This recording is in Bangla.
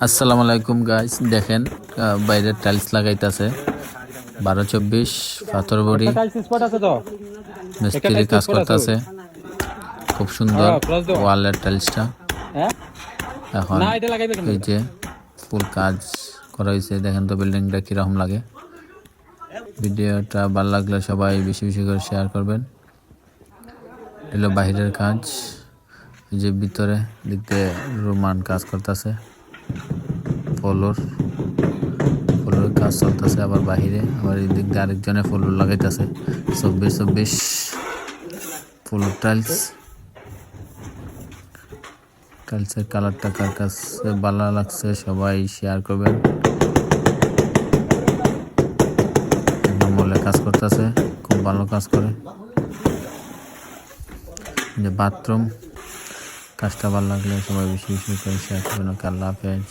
আসসালামু আলাইকুম গাইস, দেখেন বাইরে টাইলস লাগাইতেছে 12-24 পাথর বড়ি মিস্ত্রি কাজ করতেছে। খুব সুন্দর ওয়ালের টাইলসটা এখন এই যে ফুল কাজ করা হয়েছে। দেখেন তো বিল্ডিংটা কিরকম লাগে। ভিডিওটা ভালো লাগলে সবাই বেশি বেশি করে শেয়ার করবেন। এগুলো বাহিরের কাজ, এই যে ভিতরে দিকে রোমান কাজ করতেছে, ফলোর কাজ চলতেছে। আবার বাহিরে আবার এই দিক দিয়ে আরেকজনে ফলোর লাগাইতেছে। 24-24 ফলোর টাইলসের কালারটা কার কাছে ভালো লাগছে সবাই শেয়ার করবেন। মলে কাজ করতেছে, খুব ভালো কাজ করে। যে বাথরুম কাজটা ভালো লাগলে সবাই বেশি বেশি করে শেয়ার করবেন। আল্লাহ হাফেজ।